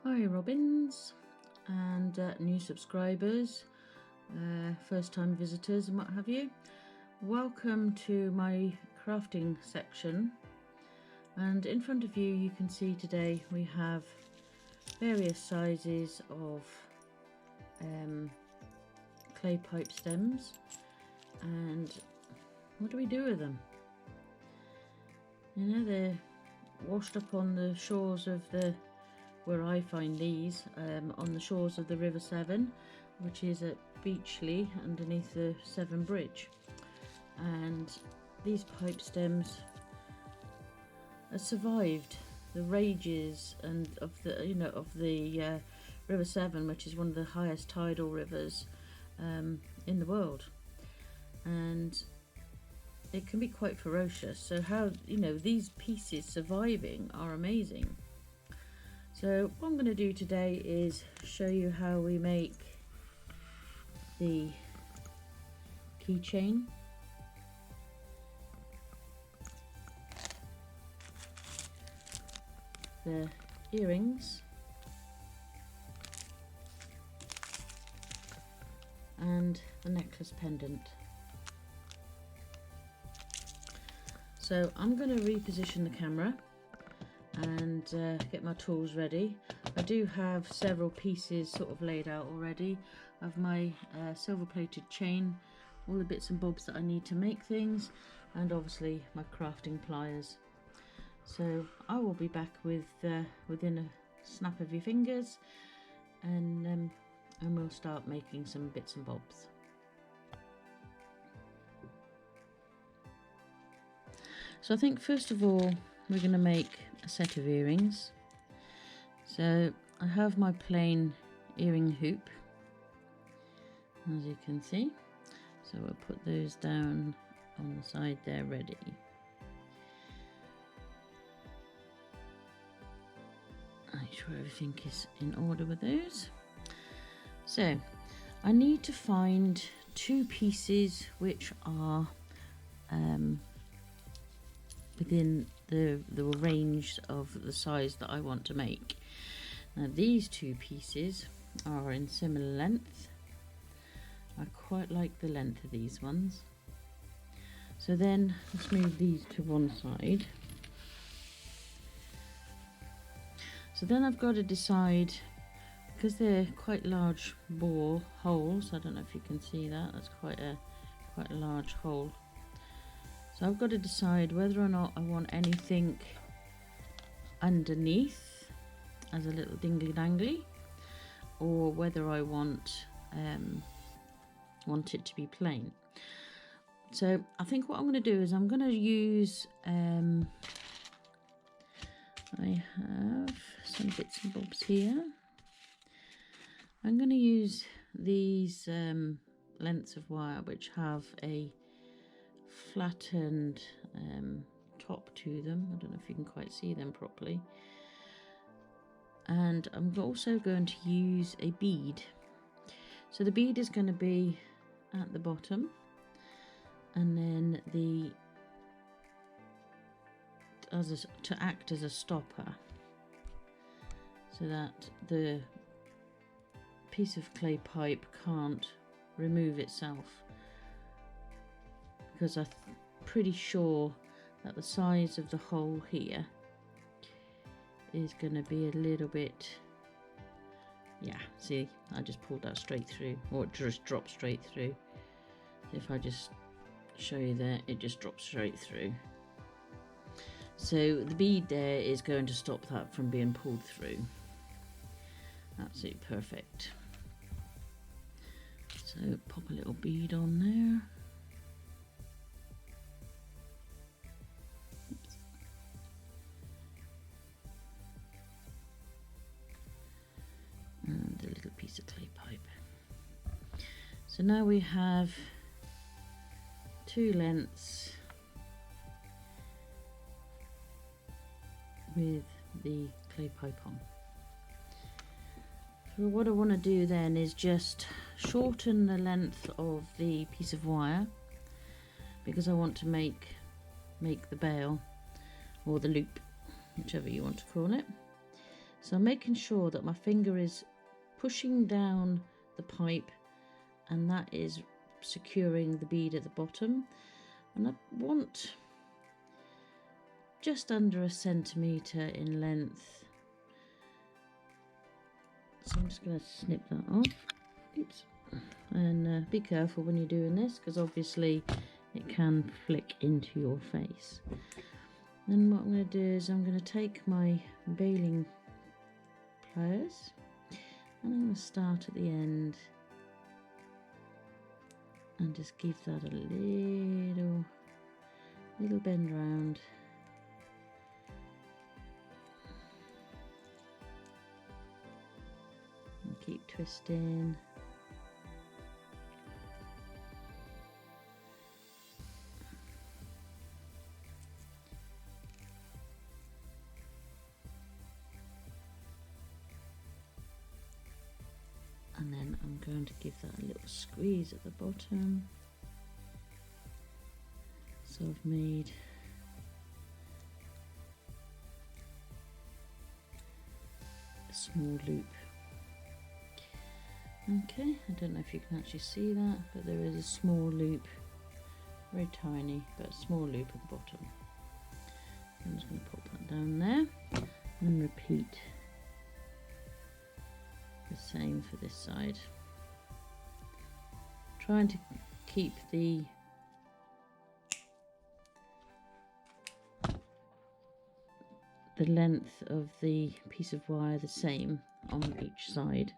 Hi Robins and new subscribers, first time visitors and what have you. Welcome to my crafting section, and in front of you you can see today we have various sizes of clay pipe stems. And what do we do with them? You know, they're washed up on the shores of where I find these, on the shores of the River Severn, which is at Beachley underneath the Severn Bridge. And these pipe stems have survived the rages and of the River Severn, which is one of the highest tidal rivers in the world, and it can be quite ferocious. So how these pieces surviving are amazing. So what I'm going to do today is show you how we make the keychain, the earrings, and the necklace pendant. So I'm going to reposition the camera and get my tools ready. I do have several pieces sort of laid out already of my silver plated chain, all the bits and bobs that I need to make things, and obviously my crafting pliers. So I will be back with within a snap of your fingers, and we'll start making some bits and bobs. So I think first of all we're going to make a set of earrings. So I have my plain earring hoop, as you can see. So we'll put those down on the side there ready. Make sure everything is in order with those. So I need to find two pieces which are within the range of the size that I want to make. Now these two pieces are in similar length. I quite like the length of these ones. So then let's move these to one side. So then I've got to decide, because they're quite large bore holes, I don't know if you can see that, that's quite a large hole. So I've got to decide whether or not I want anything underneath as a little dingly dangly, or whether I want it to be plain. So I think what I'm going to do is I'm going to use I have some bits and bobs here. I'm going to use these lengths of wire which have a flattened top to them. I don't know if you can quite see them properly. And I'm also going to use a bead. So the bead is going to be at the bottom, and then to act as a stopper, so that the piece of clay pipe can't remove itself, because I'm pretty sure that the size of the hole here is going to be a little bit, yeah, see, I just pulled that straight through, or it just dropped straight through. If I just show you there, it just drops straight through. So the bead there is going to stop that from being pulled through. Absolutely perfect. So pop a little bead on there. And a little piece of clay pipe. So now we have two lengths with the clay pipe on. So what I want to do then is just shorten the length of the piece of wire, because I want to make the bail, or the loop, whichever you want to call it. So I'm making sure that my finger is pushing down the pipe and that is securing the bead at the bottom, and I want just under 1 centimetre in length. So I'm just going to snip that off. Oops. And be careful when you're doing this, because obviously it can flick into your face. Then what I'm going to do is I'm going to take my baling pliers and I'm going to start at the end and just give that a little bend round. And keep twisting. And then I'm going to give that a little squeeze at the bottom. So I've made a small loop. Okay, I don't know if you can actually see that, but there is a small loop, very tiny, but a small loop at the bottom. I'm just going to pop that down there and repeat the same for this side. Trying to keep the length of the piece of wire the same on each side.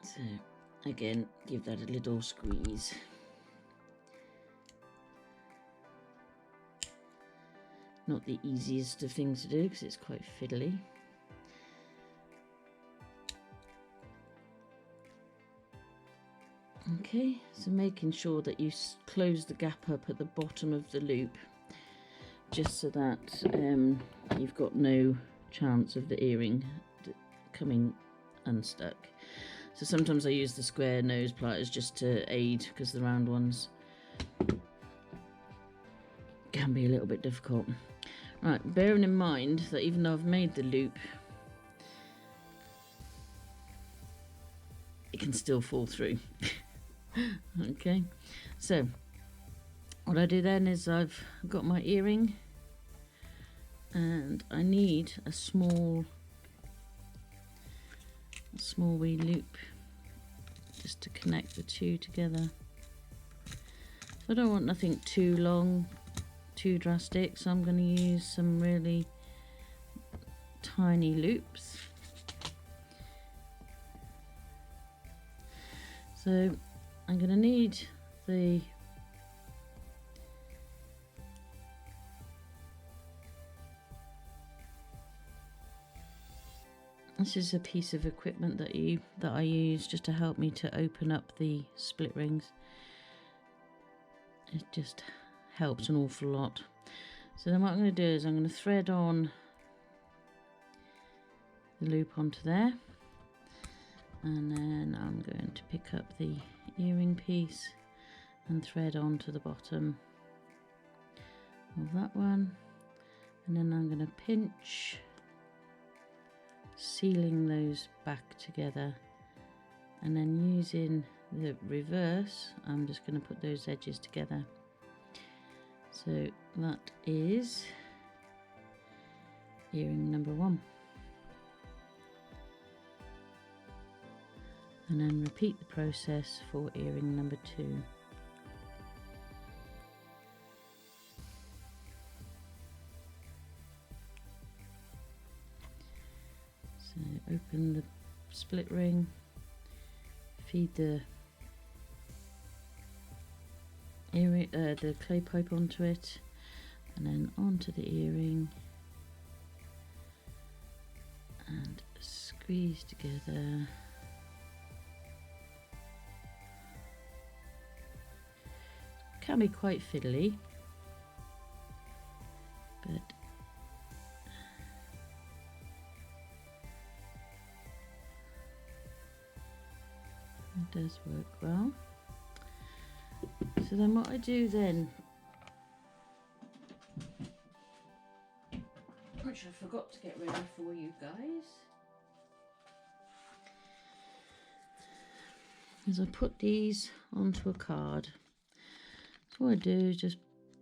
So again, give that a little squeeze. Not the easiest of things to do because it's quite fiddly. Okay, so making sure that you close the gap up at the bottom of the loop, just so that you've got no chance of the earring coming unstuck. So sometimes I use the square nose pliers just to aid, because the round ones can be a little bit difficult. Right, bearing in mind that even though I've made the loop, it can still fall through. Okay, so what I do then is I've got my earring and I need a small wee loop just to connect the two together. So I don't want nothing too long, too drastic, so I'm going to use some really tiny loops. So I'm going to need this is a piece of equipment that I use just to help me to open up the split rings. It just helps an awful lot. So then what I'm going to do is I'm going to thread on the loop onto there, and then I'm going to pick up the earring piece and thread onto the bottom of that one, and then I'm going to pinch, sealing those back together, and then using the reverse I'm just going to put those edges together. So that is earring number 1, and then repeat the process for earring number 2. So open the split ring, feed the earring, the clay pipe onto it, and then onto the earring, and squeeze together. Can be quite fiddly, but It does work well. So then what I do then, which I forgot to get ready for you guys, is I put these onto a card. So what I do is just,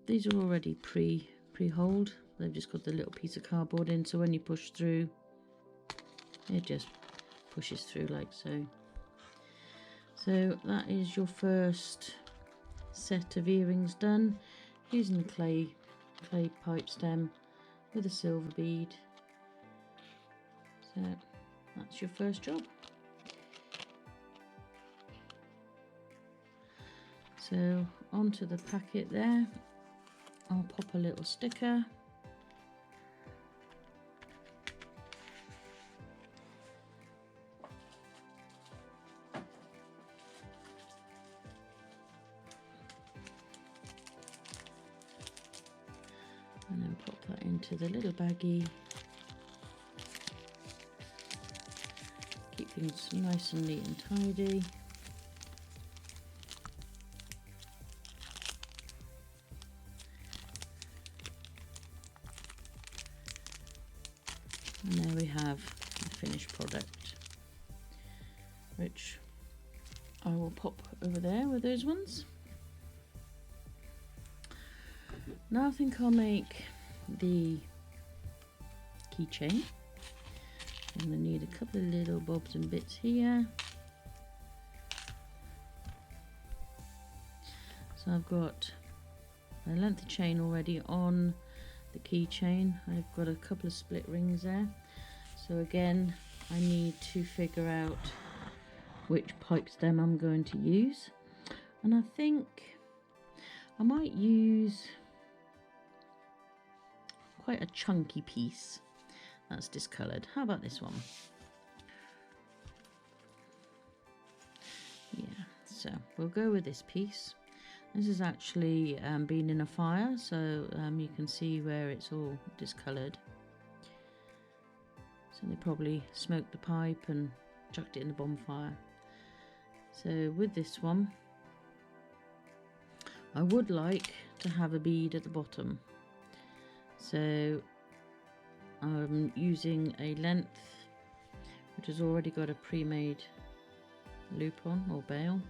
these are already pre-holed. They've just got the little piece of cardboard in, so when you push through, it just pushes through like so. So that is your first set of earrings done using the clay pipe stem with a silver bead. So that's your first job. So onto the packet there, I'll pop a little sticker. And then pop that into the little baggie. Keep things nice and neat and tidy. And there we have the finished product, which I will pop over there with those ones. Now I think I'll make the keychain. I'm going to need a couple of little bobs and bits here. So I've got a length of chain already on the keychain. I've got a couple of split rings there. So again, I need to figure out which pipe stem I'm going to use. And I think I might use quite a chunky piece that's discoloured. How about this one? Yeah, so we'll go with this piece. This is actually been in a fire, so you can see where it's all discoloured. So they probably smoked the pipe and chucked it in the bonfire. So with this one, I would like to have a bead at the bottom. So I'm using a length which has already got a pre-made loop on, or bail.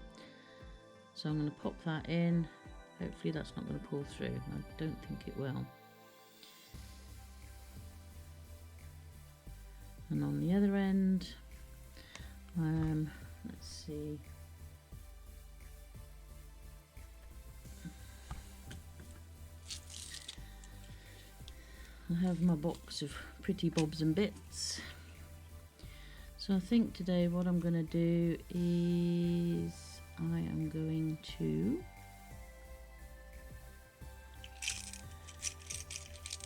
So I'm going to pop that in. Hopefully that's not going to pull through. I don't think it will. And on the other end, let's see. I have my box of pretty bobs and bits. So I think today what I'm going to do is I am going to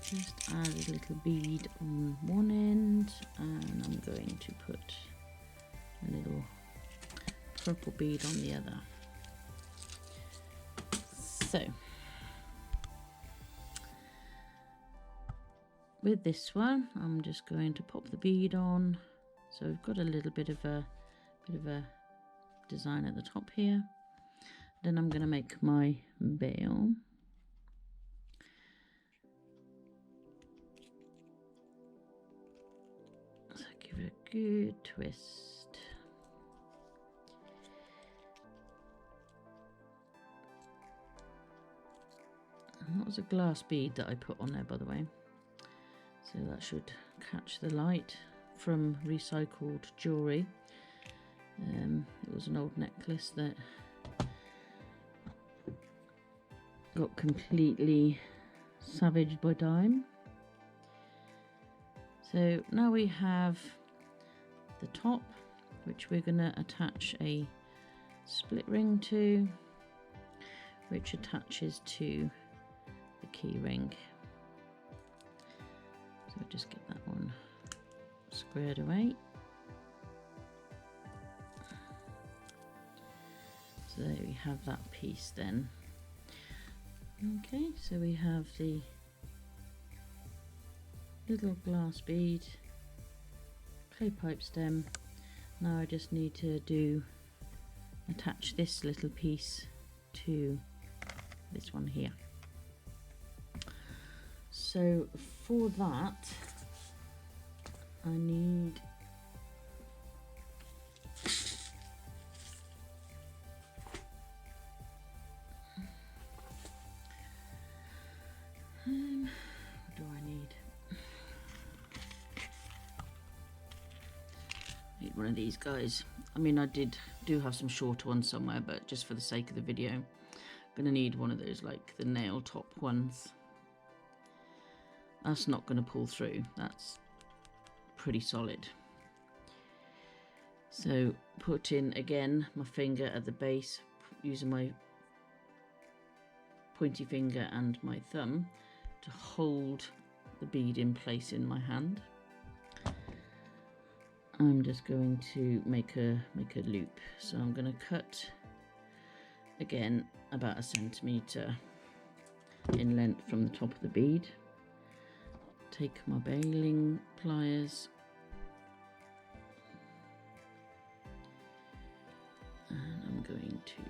just add a little bead on one end, and I'm going to put a little purple bead on the other. So with this one, I'm just going to pop the bead on. So we've got a little bit of a design at the top here. Then I'm going to make my bail. So give it a good twist. And that was a glass bead that I put on there, by the way. So that should catch the light from recycled jewellery. It was an old necklace that got completely savaged by time. So now we have the top, which we're going to attach a split ring to, which attaches to the key ring. So just get that one squared away. So there we have that piece then. Okay, so we have the little glass bead, clay pipe stem. Now I just need to do attach this little piece to this one here. So for that I need what do I need? Need one of these guys. I mean, I do have some shorter ones somewhere, but just for the sake of the video, I'm gonna need one of those, like the nail top ones. That's not gonna pull through. That's pretty solid. So put in again my finger at the base, using my pointy finger and my thumb to hold the bead in place in my hand. I'm just going to make a loop. So I'm going to cut again about 1 centimetre in length from the top of the bead. Take my baling pliers and I'm going to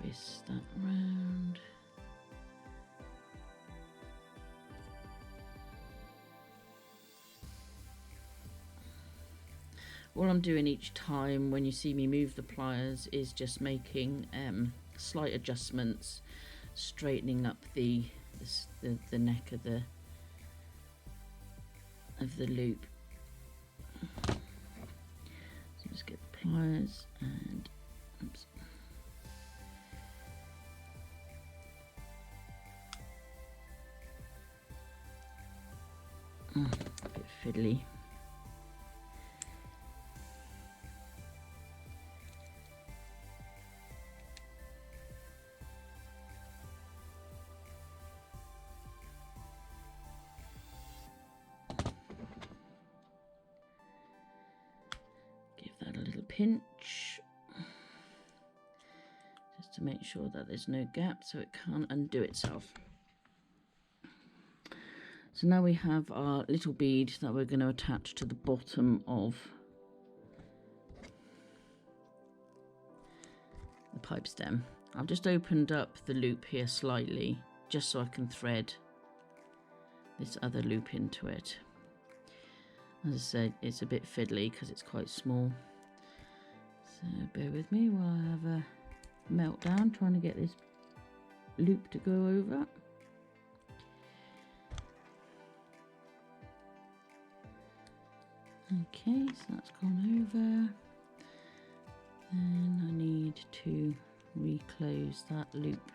twist that round. All I'm doing each time when you see me move the pliers is just making slight adjustments, straightening up the neck of the loop. So just get the pliers and oops. A bit fiddly. Pinch just to make sure that there's no gap so it can't undo itself. So now we have our little bead that we're going to attach to the bottom of the pipe stem. I've just opened up the loop here slightly just so I can thread this other loop into it. As I said, it's a bit fiddly because it's quite small. So bear with me while I have a meltdown trying to get this loop to go over. Okay, so that's gone over. And I need to reclose that loop.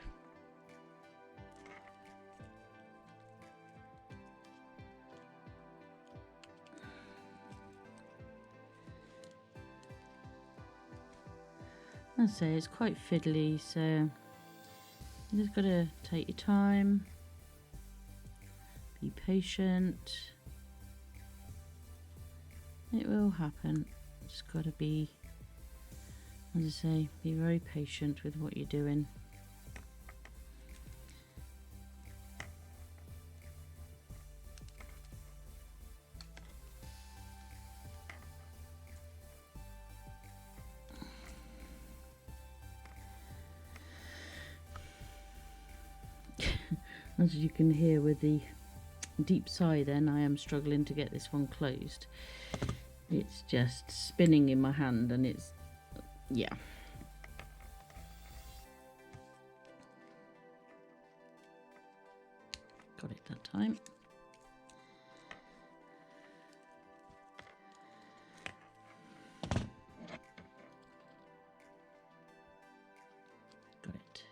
I say it's quite fiddly, so you just gotta take your time, be patient. It will happen. Just gotta be, as I say, be very patient with what you're doing. As you can hear with the deep sigh then, I am struggling to get this one closed. It's just spinning in my hand and it's, yeah. Got it that time. Got it.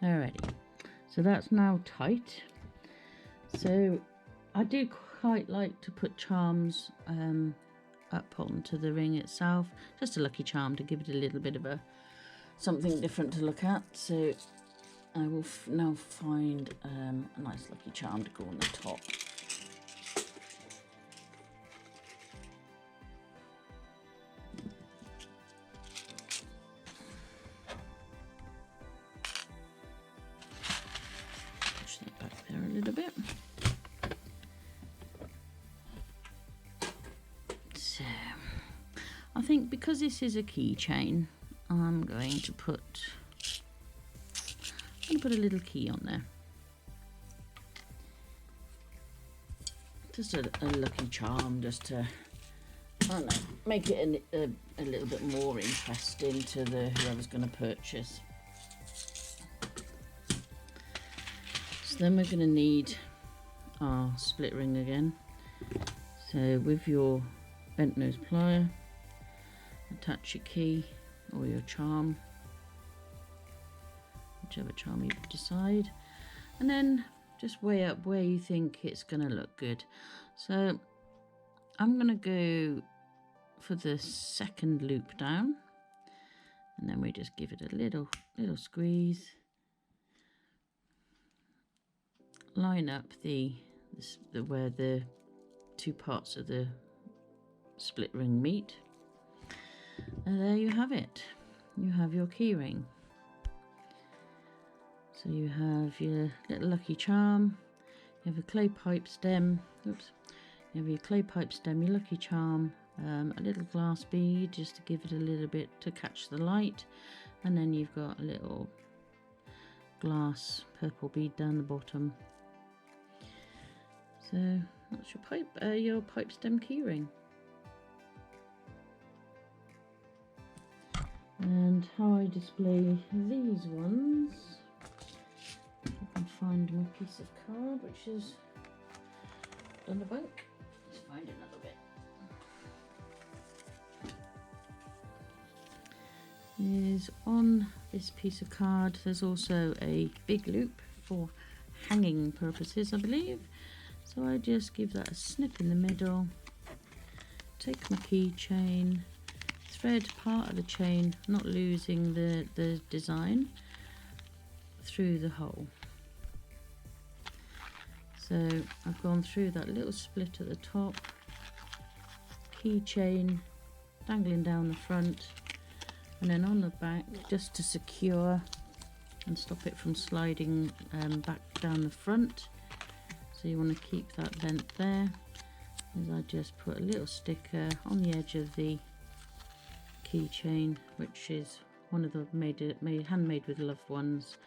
Alrighty, so that's now tight. So I do quite like to put charms up onto the ring itself, just a lucky charm to give it a little bit of a something different to look at. So I will now find a nice lucky charm to go on the top. Push that back there a little bit. So I think because this is a keychain, I'm going to put a little key on there. Just a lucky charm, just to, I don't know, make it a little bit more interesting to whoever's going to purchase. So then we're going to need our split ring again. So with your bent nose plier, attach your key or your charm, whichever charm you decide, and then just weigh up where you think it's going to look good. So I'm going to go for the second loop down, and then we just give it a little squeeze. Line up where the two parts of the split ring meet, and there you have it. You have your key ring. So you have your little lucky charm, you have a clay pipe stem, oops, you have your clay pipe stem, your lucky charm, a little glass bead just to give it a little bit to catch the light, and then you've got a little glass purple bead down the bottom. So that's your pipe stem key ring. And how I display these ones, I can find my piece of card, which is on the bank. Let's find another bit. Is on this piece of card, there's also a big loop for hanging purposes, I believe. So I just give that a snip in the middle, take my keychain, thread part of the chain, not losing the design, through the hole. So I've gone through that little split at the top, keychain dangling down the front, and then on the back, just to secure and stop it from sliding back down the front. So you want to keep that length there, as I just put a little sticker on the edge of the keychain, which is one of the handmade with loved ones.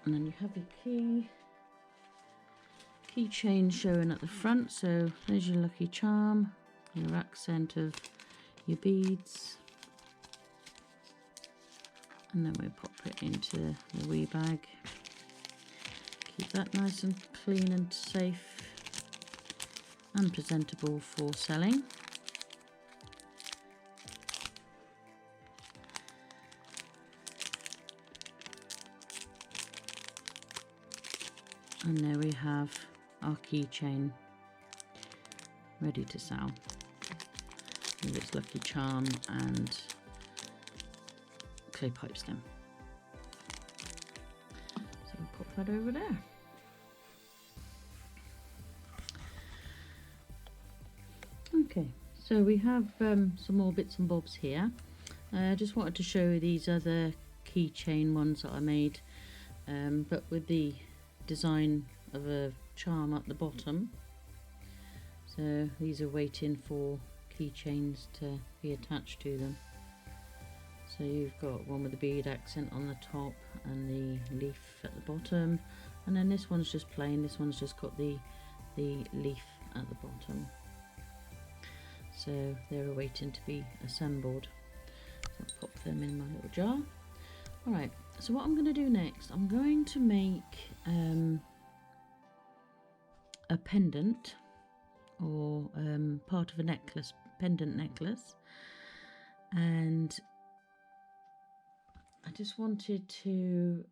And then you have your keychain showing at the front. So there's your lucky charm, your accent of your beads, and then we pop it into the wee bag. Keep that nice and clean and safe and presentable for selling. And there we have our keychain ready to sell with its lucky charm and clay pipe stem. So we'll pop that over there. Okay, so we have some more bits and bobs here. I just wanted to show you these other keychain ones that I made, but with the design of a charm at the bottom. So these are waiting for keychains to be attached to them. So you've got one with the bead accent on the top and the leaf at the bottom, and then this one's just plain. This one's just got the leaf at the bottom. So they're waiting to be assembled. So I'll pop them in my little jar. Alright, so what I'm going to do next, I'm going to make a pendant, or part of a necklace, pendant necklace, and I just wanted to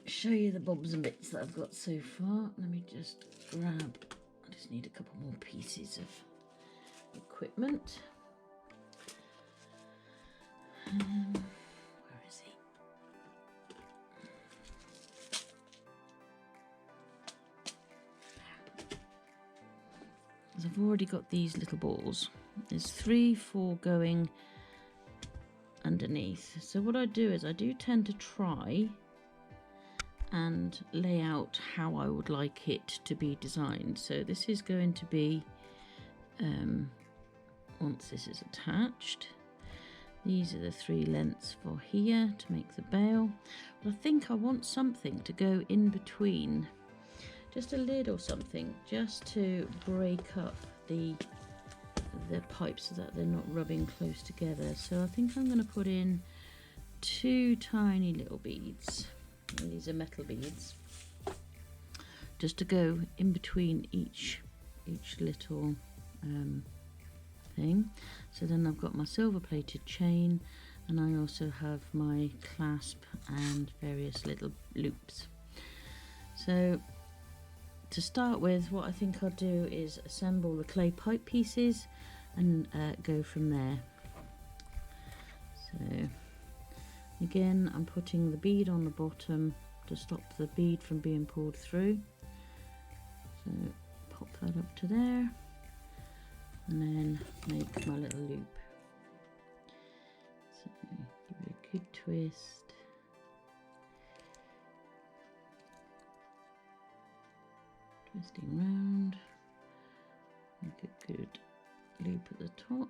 show you the bobs and bits that I've got so far. Let me just grab, I just need a couple more pieces of equipment. Where is he? As I've already got these little balls. There's 4 going underneath. So what I do is I do tend to try and lay out how I would like it to be designed. So this is going to be, once this is attached, these are the 3 lengths for here to make the bail. But I think I want something to go in between, just a lid or something, just to break up the pipes so that they're not rubbing close together. So I think I'm going to put in 2 tiny little beads. These are metal beads, just to go in between each little thing. So then I've got my silver plated chain, and I also have my clasp and various little loops. So to start with, what I think I'll do is assemble the clay pipe pieces and go from there. So again, I'm putting the bead on the bottom to stop the bead from being pulled through. So pop that up to there, and then make my little loop. So give it a good twist. Twisting round, make a good loop at the top.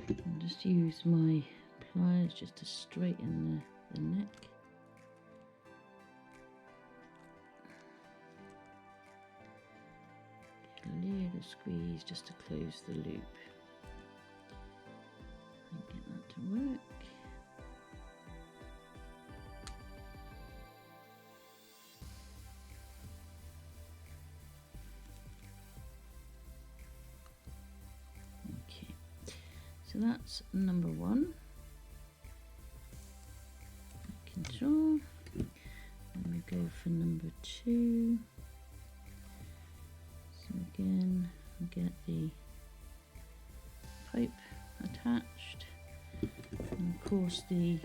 And just use my pliers just to straighten the neck. A little squeeze just to close the loop and get that to work. Okay, so that's number 1. Control, and we go for number 2. So again, we get the pipe attached, and of course the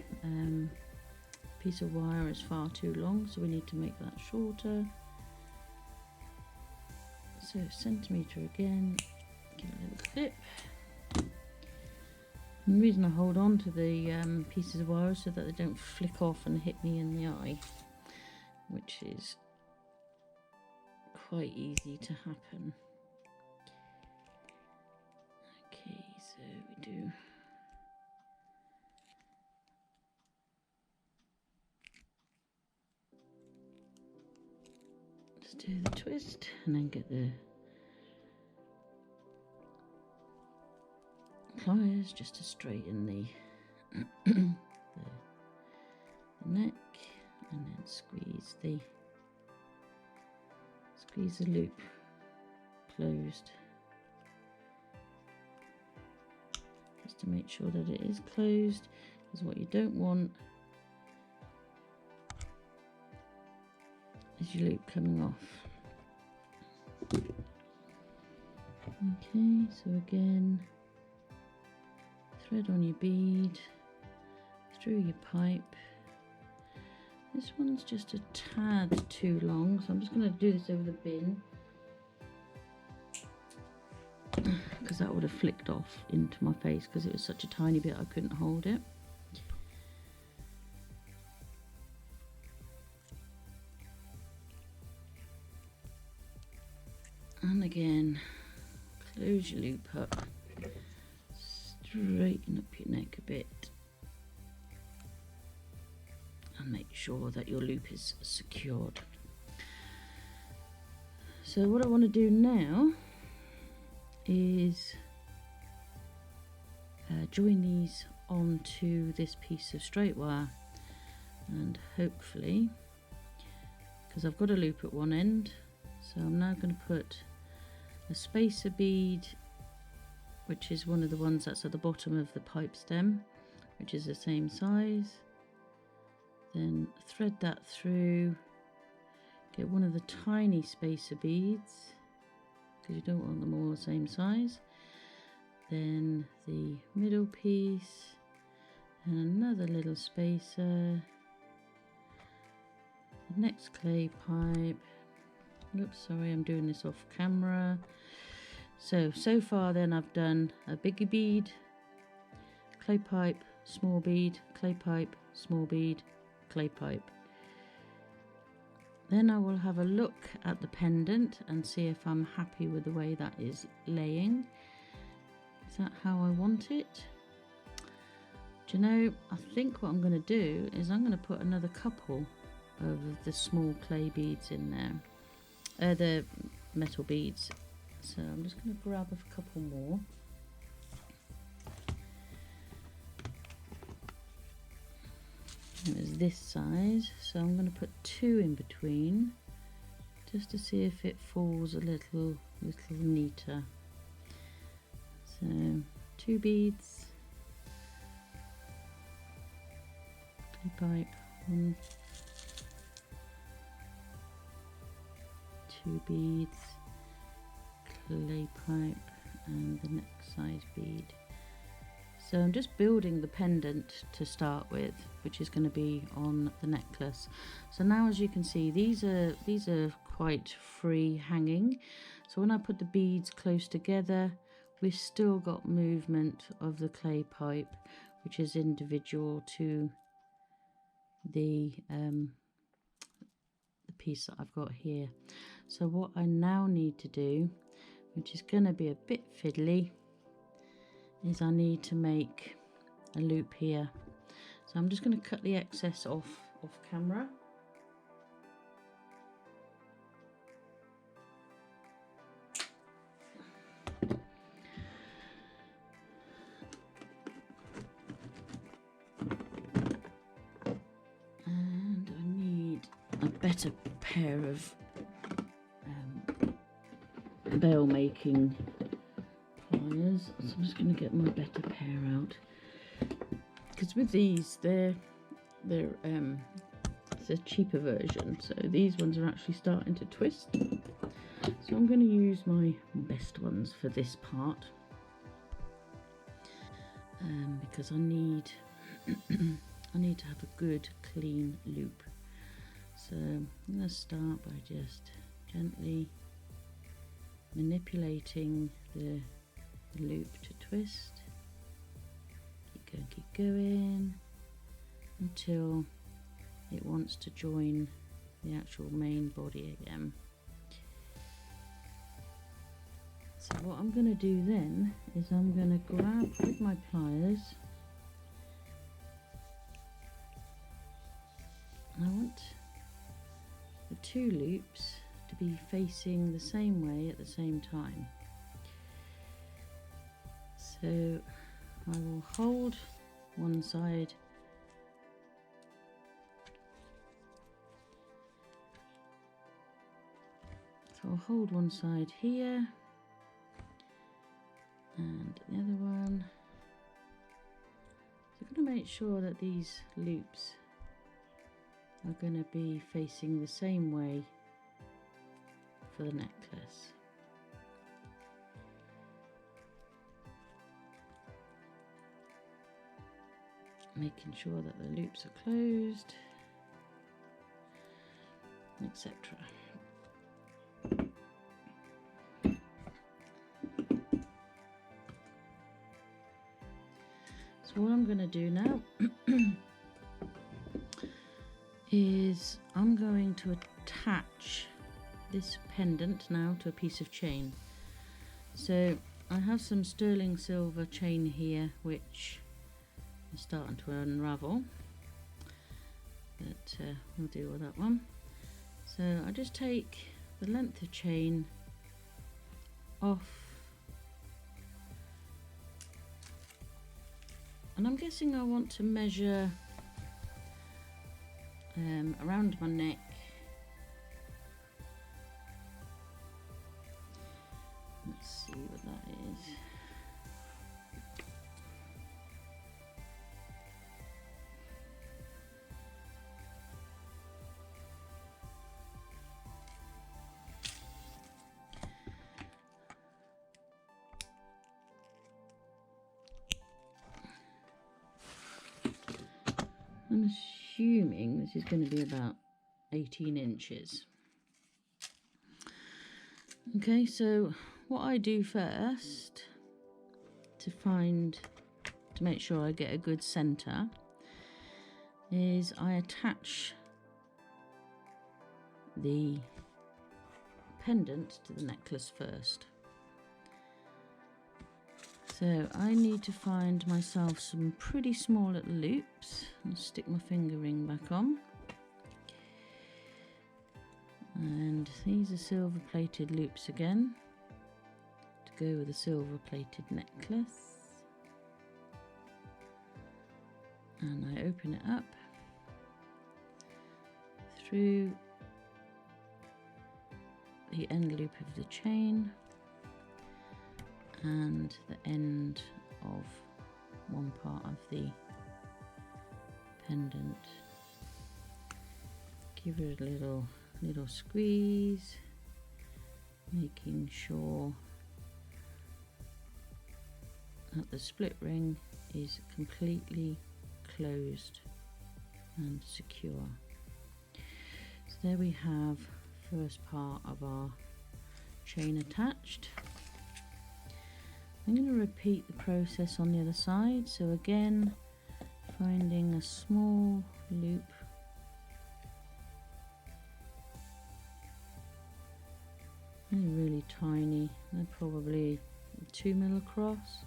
piece of wire is far too long, so we need to make that shorter. So centimetre again, give it a little clip. And the reason I hold on to the pieces of wire is so that they don't flick off and hit me in the eye, which is quite easy to happen. Okay, so we do just do the twist and then get the pliers just to straighten the neck, and then squeeze the loop closed, just to make sure that it is closed, because what you don't want is your loop coming off. Okay, so again, thread on your bead, through your pipe. This one's just a tad too long, so I'm just going to do this over the bin, because that would have flicked off into my face because it was such a tiny bit I couldn't hold it. And again, close your loop up, straighten up your neck a bit, and make sure that your loop is secured. So what I want to do now is join these onto this piece of straight wire, and hopefully, because I've got a loop at one end, so I'm now going to put a spacer bead, which is one of the ones that's at the bottom of the pipe stem, which is the same size. Then thread that through, get one of the tiny spacer beads, because you don't want them all the same size. Then the middle piece, and another little spacer, The next clay pipe. Oops, sorry, I'm doing this off camera. So far then I've done a biggie bead, clay pipe, small bead, clay pipe, small bead, clay pipe. Then I will have a look at the pendant and see if I'm happy with the way that is laying. Is that how I want it? Do you know, I think what I'm going to do is I'm going to put another couple of the small clay beads in there. The metal beads. So I'm just going to grab a couple more. It was this size, so I'm going to put 2 in between just to see if it falls a little neater. So 2 beads, clay pipe, 1, 2 beads, clay pipe, and the next size bead. So I'm just building the pendant to start with, which is going to be on the necklace. So now, as you can see, these are quite free hanging. So when I put the beads close together, we've still got movement of the clay pipe, which is individual to the piece that I've got here. So what I now need to do, which is going to be a bit fiddly, is I need to make a loop here. So I'm just going to cut the excess off camera. And I need a better pair of bell making pliers. So I'm just going to get my better pair out, because with these they're it's a cheaper version, so these ones are actually starting to twist. So I'm going to use my best ones for this part, because I need I need to have a good clean loop. So I'm going to start by just gently manipulating the loop to twist. Keep going until it wants to join the actual main body again. So what I'm going to do then is I'm going to grab with my pliers, and I want the 2 loops to be facing the same way at the same time. So I will hold one side here and the other one. So I'm going to make sure that these loops are going to be facing the same way for the necklace. Making sure that the loops are closed, etc. So what I'm going to do now is I'm going to attach this pendant now to a piece of chain. So I have some sterling silver chain here, which is starting to unravel, but we'll deal with that one. So I just take the length of chain off, and I'm guessing I want to measure around my neck. Let's see what that is. I'm assuming this is going to be about 18 inches. Okay, so what I do first to make sure I get a good center is I attach the pendant to the necklace first. So I need to find myself some pretty small little loops and stick my finger ring back on. And these are silver plated loops again to go with a silver plated necklace. And I open it up through the end loop of the chain and the end of one part of the pendant. Give it a little squeeze, making sure that the split ring is completely closed and secure. So there we have first part of our chain attached. I'm going to repeat the process on the other side. So again, finding a small loop, really tiny, they're probably 2 mil across.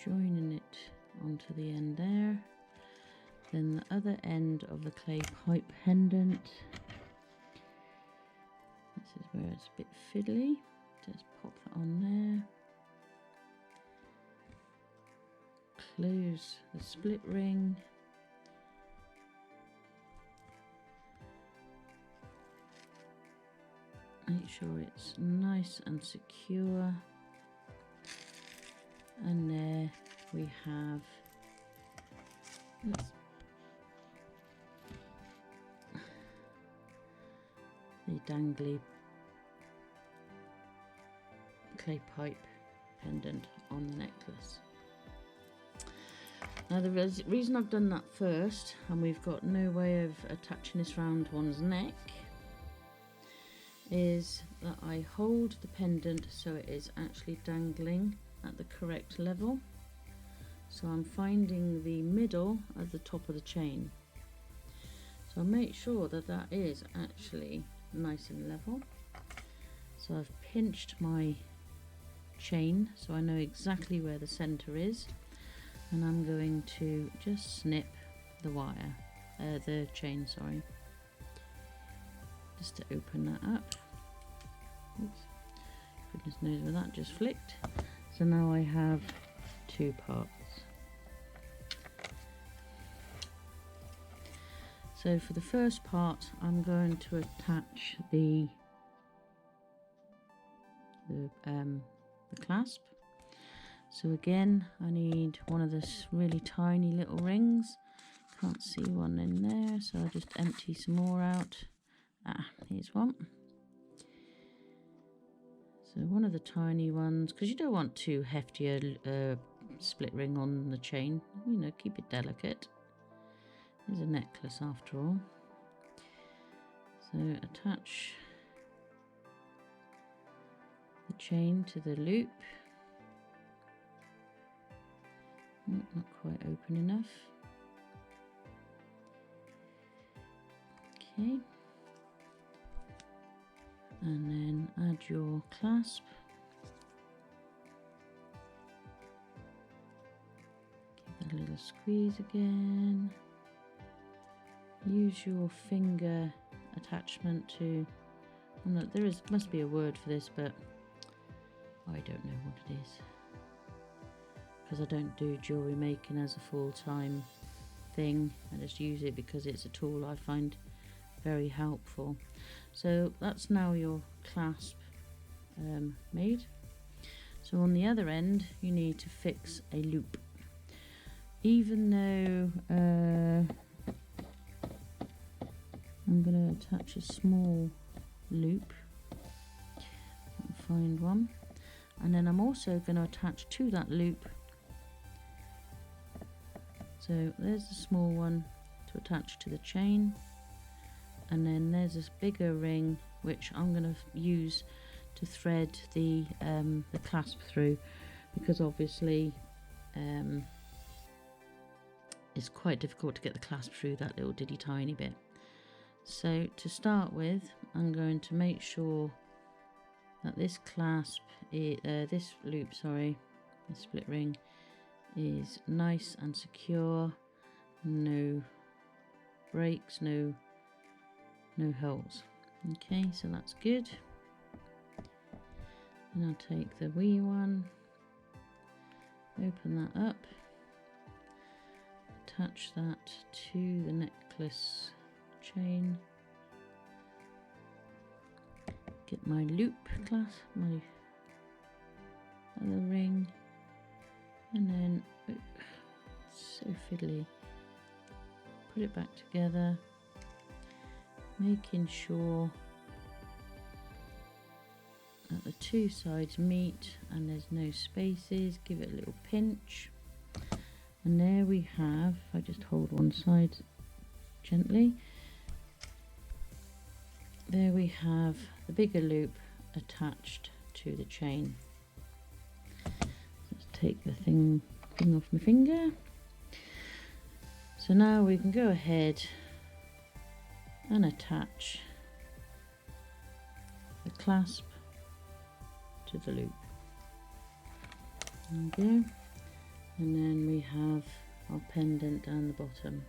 Joining it onto the end there. Then the other end of the clay pipe pendant. This is where it's a bit fiddly. Just pop that on there. Close the split ring. Make sure it's nice and secure. And there we have the dangly clay pipe pendant on the necklace. Now the reason I've done that first, and we've got no way of attaching this round one's neck, is that I hold the pendant so it is actually dangling at the correct level. So I'm finding the middle of the top of the chain. So I'll make sure that that is actually nice and level. So I've pinched my chain so I know exactly where the center is, and I'm going to just snip the wire, the chain, sorry, just to open that up. Oops, goodness knows where that just flicked. So now I have two parts. So for the first part, I'm going to attach the clasp. So again, I need one of those really tiny little rings. Can't see one in there, so I'll just empty some more out. Here's one. So one of the tiny ones, because you don't want too hefty a split ring on the chain, you know, keep it delicate. There's a necklace after all. So attach the chain to the loop. Not quite open enough. Okay. And then add your clasp. Give it a little squeeze again. Use your finger attachment to, must be a word for this, but I don't know what it is, because I don't do jewellery making as a full-time thing. I just use it because it's a tool I find very helpful. So that's now your clasp made. So on the other end you need to fix a loop. Even though I'm going to attach a small loop, I'll find one, and then I'm also going to attach to that loop So there's the small one to attach to the chain, and then there's this bigger ring which I'm going to use to thread the clasp through, because obviously it's quite difficult to get the clasp through that little diddy tiny bit. So to start with, I'm going to make sure that this clasp, this loop, sorry, the split ring, is nice and secure, no breaks, no holes. Okay, so that's good. And I'll take the wee one, open that up, attach that to the necklace chain, get my loop clasp, my other ring, and then so fiddly, put it back together, making sure that the two sides meet and there's no spaces. Give it a little pinch, and there we have, I just hold one side gently, there we have the bigger loop attached to the chain. Let's take the thing off my finger. So now we can go ahead and attach the clasp to the loop. There we go. And then we have our pendant down the bottom.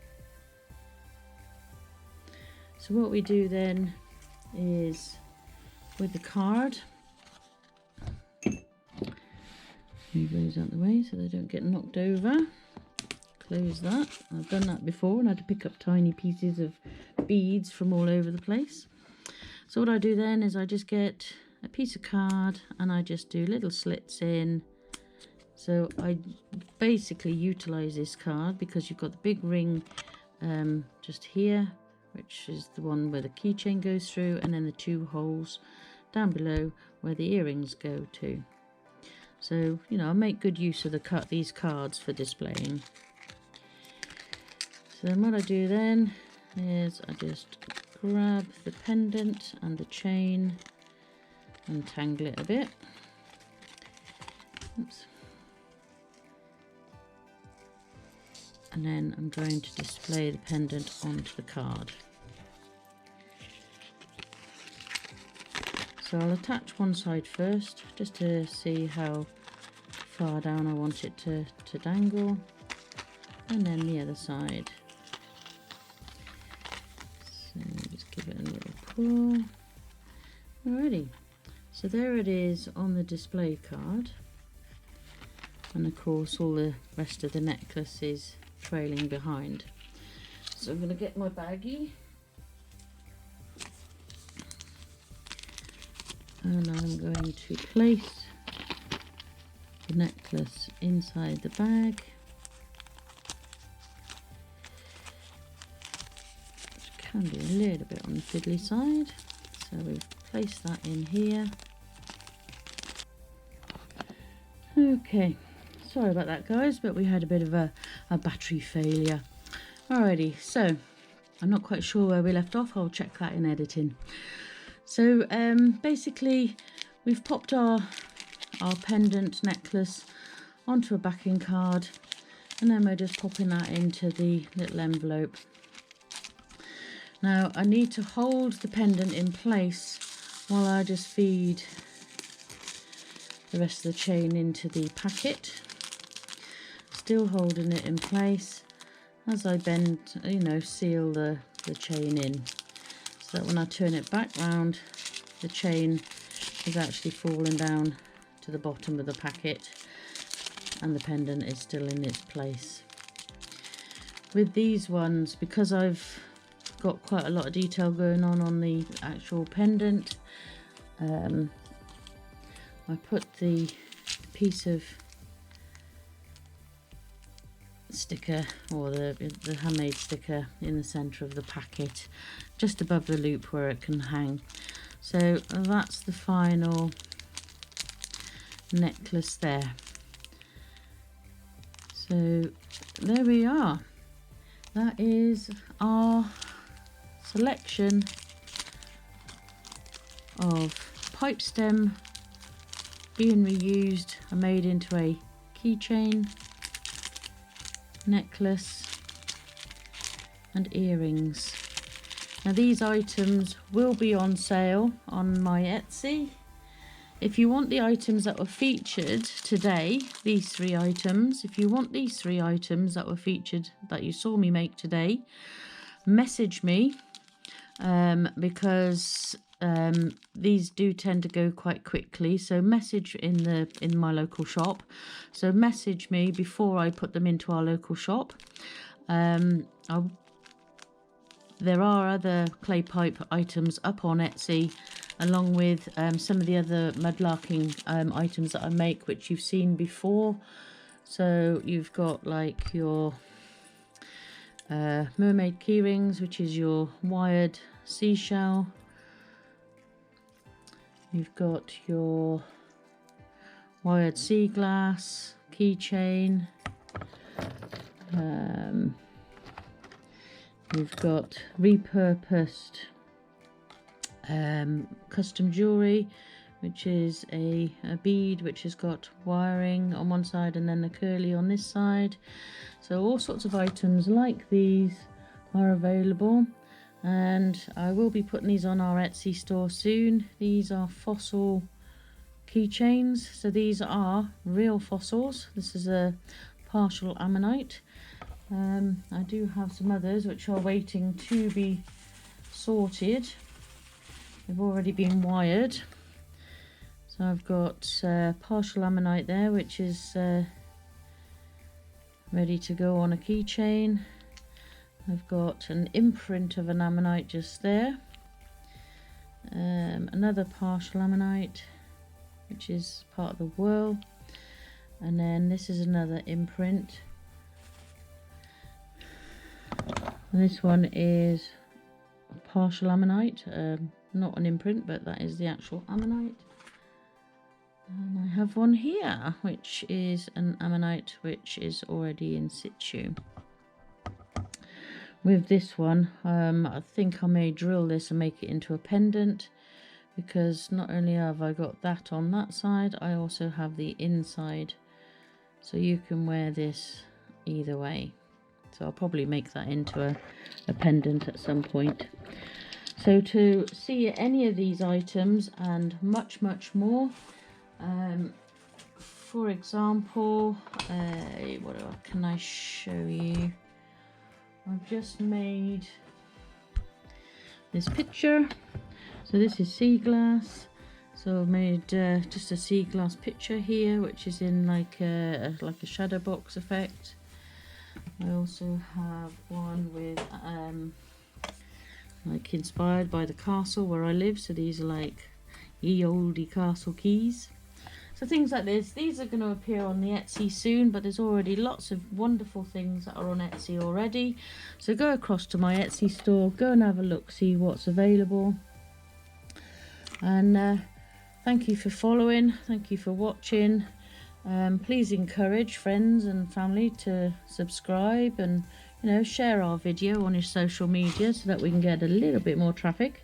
So what we do then is, with the card, move those out the way so they don't get knocked over. Close that. I've done that before and had to pick up tiny pieces of beads from all over the place. So what I do then is I just get a piece of card and I just do little slits in. So I basically utilize this card because you've got the big ring just here, which is the one where the keychain goes through, and then the two holes down below where the earrings go to. So, you know, I make good use of these cards for displaying. So then what I do then is I just grab the pendant and the chain, untangle it a bit. Oops. And then I'm going to display the pendant onto the card. So I'll attach one side first just to see how far down I want it to dangle, and then the other side. So just give it a little pull. Alrighty, so there it is on the display card, and of course all the rest of the necklace is trailing behind. So I'm going to get my baggie and I'm going to place the necklace inside the bag, which can be a little bit on the fiddly side. So we've placed that in here. Okay, sorry about that guys, but we had a bit of a battery failure. Alrighty, so I'm not quite sure where we left off. I'll check that in editing. So basically we've popped our pendant necklace onto a backing card, and then we're just popping that into the little envelope. Now I need to hold the pendant in place while I just feed the rest of the chain into the packet, still holding it in place as I bend, you know, seal the chain in, so that when I turn it back round, the chain is actually falling down to the bottom of the packet and the pendant is still in its place. With these ones, because I've got quite a lot of detail going on the actual pendant, I put the piece of sticker, or the handmade sticker, in the centre of the packet, just above the loop where it can hang. So that's the final necklace there. So there we are. that is our selection of pipe stem being reused and made into a keychain, necklace and earrings. Now these items will be on sale on my Etsy. If you want the items that were featured today, these 3 items, if you want these 3 items that were featured that you saw me make today, message me, because these do tend to go quite quickly. So message in my local shop. So message me before I put them into our local shop. There are other clay pipe items up on Etsy, along with some of the other mudlarking items that I make, which you've seen before. So you've got like your mermaid key rings, which is your wired seashell. You've got your wired sea glass keychain. You've got repurposed custom jewellery, which is a bead which has got wiring on one side and then the curly on this side. So all sorts of items like these are available, and I will be putting these on our Etsy store soon. These are fossil keychains, so these are real fossils. This is a partial ammonite. I do have some others which are waiting to be sorted. They've already been wired. So I've got partial ammonite there, which is ready to go on a keychain. I've got an imprint of an ammonite just there. Another partial ammonite, which is part of the whirl. And then this is another imprint. And this one is partial ammonite, not an imprint, but that is the actual ammonite. And I have one here, which is an ammonite which is already in situ. With this one, I think I may drill this and make it into a pendant, because not only have I got that on that side, I also have the inside, so you can wear this either way. So I'll probably make that into a pendant at some point. So to see any of these items and much more, for example, what can I show you? I've just made this picture. So this is sea glass. So I've made just a sea glass picture here, which is in like a shadow box effect. I also have one with like inspired by the castle where I live. So these are like ye olde castle keys. So things like this, these are going to appear on the Etsy soon, but there's already lots of wonderful things that are on Etsy already. So go across to my Etsy store, go and have a look, see what's available. And thank you for following, thank you for watching. Please encourage friends and family to subscribe and, you know, share our video on your social media so that we can get a little bit more traffic.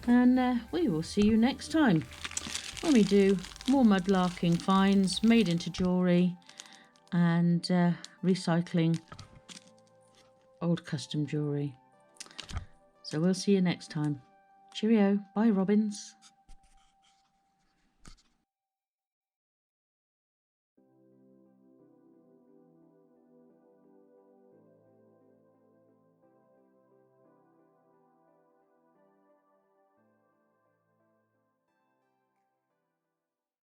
And we will see you next time when we do more mudlarking finds made into jewellery and recycling old custom jewellery. So we'll see you next time. Cheerio. Bye, Robins.